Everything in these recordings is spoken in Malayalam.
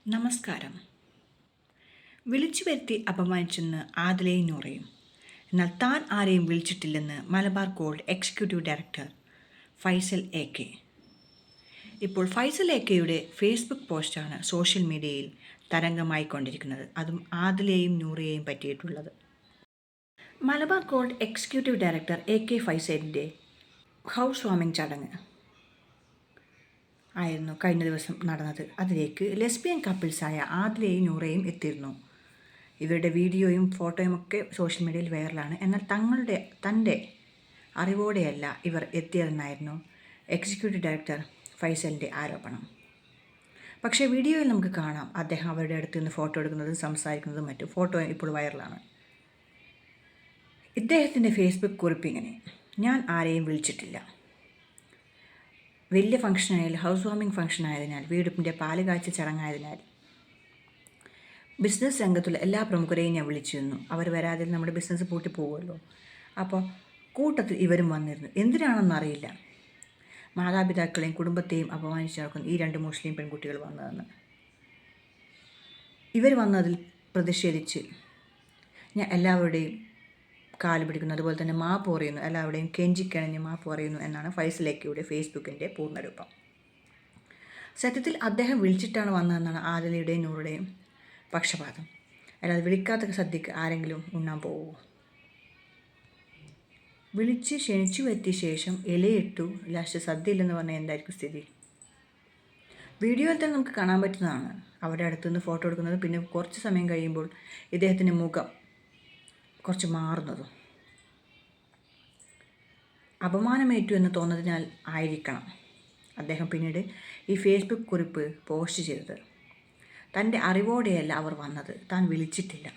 നമസ്കാരം. വിളിച്ചു വരുത്തി അപമാനിച്ചെന്ന് ആദിലയും നൂറയും. എന്നാൽ താൻ ആരെയും വിളിച്ചിട്ടില്ലെന്ന് Malabar Gold executive director Faisal A K. ഇപ്പോൾ ഫൈസൽ എ കെയുടെ ഫേസ്ബുക്ക് പോസ്റ്റാണ് സോഷ്യൽ മീഡിയയിൽ തരംഗമായിക്കൊണ്ടിരിക്കുന്നത്. അതും ആദിലയെയും നൂറയെയും പറ്റിയിട്ടുള്ളത്. Malabar Gold executive director A K ഫൈസലിൻ്റെ ഹൗസ് വാമിംഗ് ചടങ്ങ് ആയിരുന്നു കഴിഞ്ഞ ദിവസം നടന്നത്. അതിലേക്ക് ലെസ്ബിയൻ കപ്പിൾസായ ആദിലയും നൂറയും എത്തിയിരുന്നു. ഇവരുടെ വീഡിയോയും ഫോട്ടോയും ഒക്കെ സോഷ്യൽ മീഡിയയിൽ വൈറലാണ്. എന്നാൽ തൻ്റെ അറിവോടെയല്ല ഇവർ എത്തിയതെന്നായിരുന്നു എക്സിക്യൂട്ടീവ് ഡയറക്ടർ ഫൈസലിൻ്റെ ആരോപണം. പക്ഷേ വീഡിയോയിൽ നമുക്ക് കാണാം അദ്ദേഹം അവരുടെ അടുത്ത് നിന്ന് ഫോട്ടോ എടുക്കുന്നതും സംസാരിക്കുന്നതും മറ്റും. ഫോട്ടോ ഇപ്പോൾ വൈറലാണ്. ഇദ്ദേഹത്തിൻ്റെ ഫേസ്ബുക്ക് കുറിപ്പിങ്ങനെ: ഞാൻ ആരെയും വിളിച്ചിട്ടില്ല. വലിയ ഫംഗ്ഷനായാലും ഹൗസ് വാമിംഗ് ഫംഗ്ഷൻ ആയതിനാൽ, വീടിൻ്റെ പാല് കാഴ്ച ചടങ്ങായതിനാൽ ബിസിനസ് രംഗത്തുള്ള എല്ലാ പ്രമുഖരെയും ഞാൻ വിളിച്ചിരുന്നു. അവർ വരാതെ നമ്മുടെ ബിസിനസ് പൂട്ടി പോകുമല്ലോ. അപ്പോൾ കൂട്ടത്തിൽ ഇവരും വന്നിരുന്നു. എന്തിനാണെന്നറിയില്ല, മാതാപിതാക്കളെയും കുടുംബത്തെയും അപമാനിച്ച് നടക്കുന്ന ഈ 2 മുസ്ലിം പെൺകുട്ടികൾ വന്നതെന്ന്. ഇവർ വന്നതിൽ പ്രതിഷേധിച്ച് ഞാൻ എല്ലാവരുടെയും കാല് പിടിക്കുന്നു, അതുപോലെ തന്നെ മാപ്പ് പറയുന്നു, എല്ലാവരുടെയും കെഞ്ചിക്കണഞ്ഞ് മാപ്പ് പറയുന്നു എന്നാണ് ഫൈസൽ എ കെയുടെ ഫേസ്ബുക്കിൻ്റെ പൂർണ്ണരൂപം. സത്യത്തിൽ അദ്ദേഹം വിളിച്ചിട്ടാണ് വന്നതെന്നാണ് ആദിലയുടെയും നൂറുടെയും പക്ഷപാതം. അല്ലാതെ വിളിക്കാത്ത സദ്യക്ക് ആരെങ്കിലും ഉണ്ണാൻ പോവുമോ? വിളിച്ച് ക്ഷണിച്ചു എത്തിയ ശേഷം ഇലയിട്ടു, ലാസ്റ്റ് സദ്യ ഇല്ലെന്ന് പറഞ്ഞാൽ എന്തായിരിക്കും സ്ഥിതി? വീഡിയോയിൽ തന്നെ നമുക്ക് കാണാൻ പറ്റുന്നതാണ് അവരുടെ അടുത്തുനിന്ന് ഫോട്ടോ എടുക്കുന്നത്. പിന്നെ കുറച്ച് സമയം കഴിയുമ്പോൾ ഇദ്ദേഹത്തിൻ്റെ മുഖം കുറച്ച് മാറുന്നതും. അപമാനമേറ്റു എന്ന് തോന്നുന്നതിനാൽ ആയിരിക്കണം അദ്ദേഹം പിന്നീട് ഈ ഫേസ്ബുക്ക് കുറിപ്പ് പോസ്റ്റ് ചെയ്തത്. തൻ്റെ അറിവോടെയല്ല അവർ വന്നത്, താൻ വിളിച്ചിട്ടില്ല.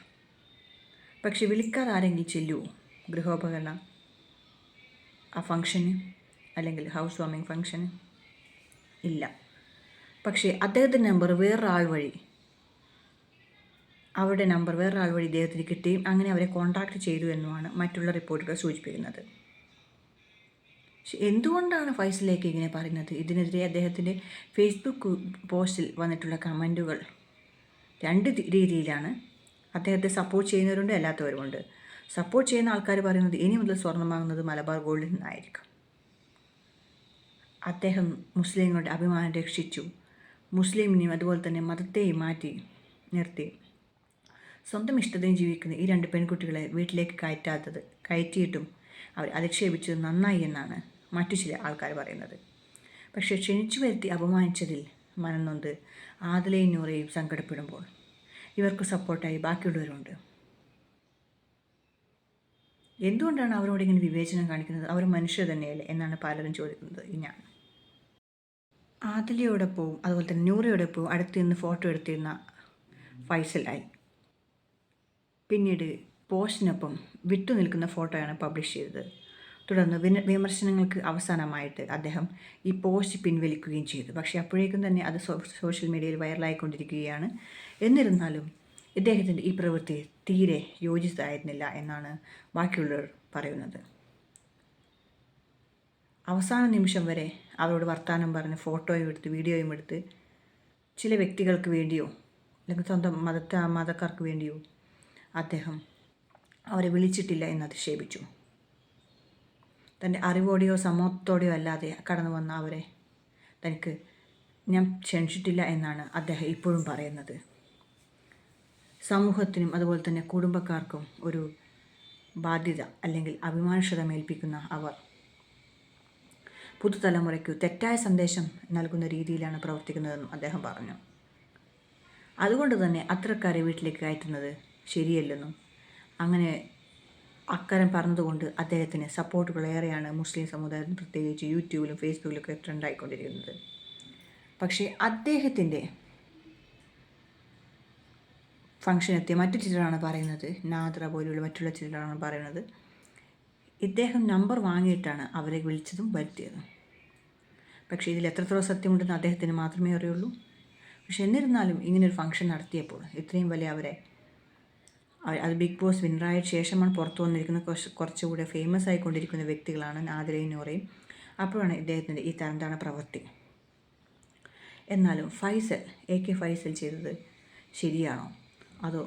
പക്ഷെ വിളിക്കാതെ ആരെങ്കിലും ചെല്ലുമോ ഗൃഹോപകരണ ആ ഫംഗ്ഷന്, അല്ലെങ്കിൽ ഹൗസ് വാമിംഗ് ഫംഗ്ഷന്? ഇല്ല. പക്ഷേ അദ്ദേഹത്തിൻ്റെ നമ്പർ വേറൊരാൾ വഴി ഇദ്ദേഹത്തിന് കിട്ടുകയും അങ്ങനെ അവരെ കോൺടാക്റ്റ് ചെയ്തു എന്നുമാണ് മറ്റുള്ള റിപ്പോർട്ടുകൾ സൂചിപ്പിക്കുന്നത്. പക്ഷെ എന്തുകൊണ്ടാണ് ഫൈസൽ എ കെ ഇങ്ങനെ പറയുന്നത്? ഇതിനെതിരെ അദ്ദേഹത്തിൻ്റെ ഫേസ്ബുക്ക് പോസ്റ്റിൽ വന്നിട്ടുള്ള കമൻറ്റുകൾ 2 രീതിയിലാണ്. അദ്ദേഹത്തെ സപ്പോർട്ട് ചെയ്യുന്നവരുണ്ട്, അല്ലാത്തവരുമുണ്ട്. സപ്പോർട്ട് ചെയ്യുന്ന ആൾക്കാർ പറയുന്നത് ഇനി മുതൽ സ്വർണ്ണം വാങ്ങുന്നത് മലബാർ ഗോൾഡിൽ നിന്നായിരിക്കും. അദ്ദേഹം മുസ്ലിങ്ങളുടെ അഭിമാനം രക്ഷിച്ചു, മുസ്ലിമിനെയും അതുപോലെ തന്നെ മതത്തെയും മാറ്റി നിർത്തി സ്വന്തം ഇഷ്ടതയും ജീവിക്കുന്ന ഈ 2 പെൺകുട്ടികളെ വീട്ടിലേക്ക് കയറ്റിയിട്ടും അവർ അധിക്ഷേപിച്ചത് നന്നായി എന്നാണ് മറ്റു ചില ആൾക്കാർ പറയുന്നത്. പക്ഷേ ക്ഷണിച്ചു വരുത്തി അപമാനിച്ചതിൽ മനംനൊന്ത് ആദിലയും നൂറയും സങ്കടപ്പെടുമ്പോൾ ഇവർക്ക് സപ്പോർട്ടായി ബാക്കിയുള്ളവരുണ്ട്. എന്തുകൊണ്ടാണ് അവരോട് ഇങ്ങനെ വിവേചനം കാണിക്കുന്നത്? അവർ മനുഷ്യർ തന്നെയല്ലേ എന്നാണ് പലരും ചോദിക്കുന്നത്. ഞാൻ ആദിലയോടൊപ്പവും അതുപോലെ തന്നെ നൂറയോടൊപ്പവും അടുത്ത് നിന്ന് ഫോട്ടോ എടുത്തിരുന്ന ഫൈസൽ ആയി പിന്നീട് പോസ്റ്റിനൊപ്പം വിട്ടുനിൽക്കുന്ന ഫോട്ടോയാണ് പബ്ലിഷ് ചെയ്തത്. തുടർന്ന് വിമർശനങ്ങൾക്ക് അവസാനമായിട്ട് അദ്ദേഹം ഈ പോസ്റ്റ് പിൻവലിക്കുകയും ചെയ്തു. പക്ഷേ അപ്പോഴേക്കും തന്നെ അത് സോഷ്യൽ മീഡിയയിൽ വൈറലായിക്കൊണ്ടിരിക്കുകയാണ്. എന്നിരുന്നാലും ഇദ്ദേഹത്തിൻ്റെ ഈ പ്രവൃത്തി തീരെ യോജിച്ചതായിരുന്നില്ല എന്നാണ് ബാക്കിയുള്ളവർ പറയുന്നത്. അവസാന നിമിഷം വരെ അവരോട് വർത്തമാനം പറഞ്ഞ് ഫോട്ടോയും എടുത്ത് വീഡിയോയും എടുത്ത് ചില വ്യക്തികൾക്ക് വേണ്ടിയോ അല്ലെങ്കിൽ സ്വന്തം മതക്കാർക്ക് വേണ്ടിയോ അദ്ദേഹം അവരെ വിളിച്ചിട്ടില്ല എന്ന് അധിക്ഷേപിച്ചു. തൻ്റെ അറിവോടെയോ സമൂഹത്തോടെയോ അല്ലാതെ കടന്നു വന്ന അവരെ തനിക്ക് ഞാൻ ക്ഷണിച്ചിട്ടില്ല എന്നാണ് അദ്ദേഹം ഇപ്പോഴും പറയുന്നത്. സമൂഹത്തിനും അതുപോലെ തന്നെ കുടുംബക്കാർക്കും ഒരു ബാധ്യത അല്ലെങ്കിൽ അഭിമാനക്ഷതമേൽപ്പിക്കുന്ന അവർ പുതുതലമുറയ്ക്ക് തെറ്റായ സന്ദേശം നൽകുന്ന രീതിയിലാണ് പ്രവർത്തിക്കുന്നതെന്നും അദ്ദേഹം പറഞ്ഞു. അതുകൊണ്ട് തന്നെ അത്തരക്കാരെ വീട്ടിലേക്ക് കയറ്റുന്നത് ശരിയല്ലെന്നും അങ്ങനെ അക്കാരം പറഞ്ഞതുകൊണ്ട് അദ്ദേഹത്തിന് സപ്പോർട്ടുകൾ ഏറെയാണ് മുസ്ലിം സമുദായത്തിന്, പ്രത്യേകിച്ച് യൂട്യൂബിലും ഫേസ്ബുക്കിലൊക്കെ ട്രെൻഡായിക്കൊണ്ടിരിക്കുന്നത്. പക്ഷേ അദ്ദേഹത്തിൻ്റെ ഫംഗ്ഷനെത്തിയ മറ്റു ചിലരാണ് പറയുന്നത്, നാദ്ര പോലെയുള്ള മറ്റുള്ള ചിലരാണ് പറയുന്നത്, ഇദ്ദേഹം നമ്പർ വാങ്ങിയിട്ടാണ് അവരെ വിളിച്ചതും വരുത്തിയതും. പക്ഷേ ഇതിൽ എത്രത്തോളം സത്യമുണ്ടെന്ന് അദ്ദേഹത്തിന് മാത്രമേ അറിയുള്ളൂ. പക്ഷെ എന്നിരുന്നാലും ഇങ്ങനൊരു ഫംഗ്ഷൻ നടത്തിയപ്പോൾ ഇത്രയും വലിയ അത് ബിഗ് ബോസ് വിന്നറായ ശേഷമാണ് പുറത്തു വന്നിരിക്കുന്ന കുറച്ചുകൂടെ ഫേമസ് ആയിക്കൊണ്ടിരിക്കുന്ന വ്യക്തികളാണ് ആദിലയും നൂറയും. അപ്പോഴാണ് ഇദ്ദേഹത്തിൻ്റെ ഈ തരംതാണ പ്രവൃത്തി. എന്നാലും AK ഫൈസൽ ചെയ്തത് ശരിയാണോ, അതോ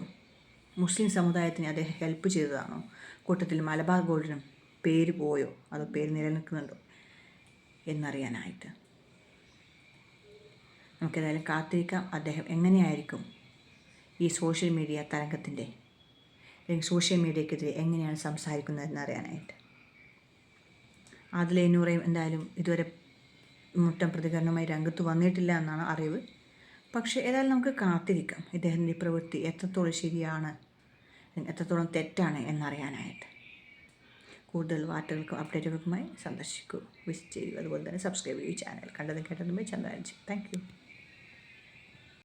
മുസ്ലിം സമുദായത്തിന് അദ്ദേഹം ഹെൽപ്പ് ചെയ്തതാണോ, കൂട്ടത്തിൽ മലബാർ ഗോൾഡിനും പേര് പോയോ അതോ പേര് നിലനിൽക്കുന്നുണ്ടോ എന്നറിയാനായിട്ട് നമുക്കേതായാലും കാത്തിരിക്കാം. അദ്ദേഹം എങ്ങനെയായിരിക്കും ഈ സോഷ്യൽ മീഡിയ തരംഗത്തിൻ്റെ അല്ലെങ്കിൽ സോഷ്യൽ മീഡിയക്കെതിരെ എങ്ങനെയാണ് സംസാരിക്കുന്നതെന്ന് അറിയാനായിട്ട്. ആദില നൂറയും എന്തായാലും ഇതുവരെ മുട്ടം പ്രതികരണവുമായി രംഗത്ത് വന്നിട്ടില്ല എന്നാണ് അറിവ്. പക്ഷേ ഏതായാലും നമുക്ക് കാത്തിരിക്കാം ഇദ്ദേഹത്തിൻ്റെ പ്രവൃത്തി എത്രത്തോളം ശരിയാണ്, എത്രത്തോളം തെറ്റാണ് എന്നറിയാനായിട്ട്. കൂടുതൽ വാർത്തകൾക്കും അപ്ഡേറ്റുകൾക്കുമായി സന്ദർശിക്കൂ, വിസിറ്റ് ചെയ്യൂ. അതുപോലെ തന്നെ സബ്സ്ക്രൈബ് ചെയ്യൂ ചാനൽ. കണ്ടതും കേട്ടതുമായി ചന്ദ്രരാജ്. Thank you.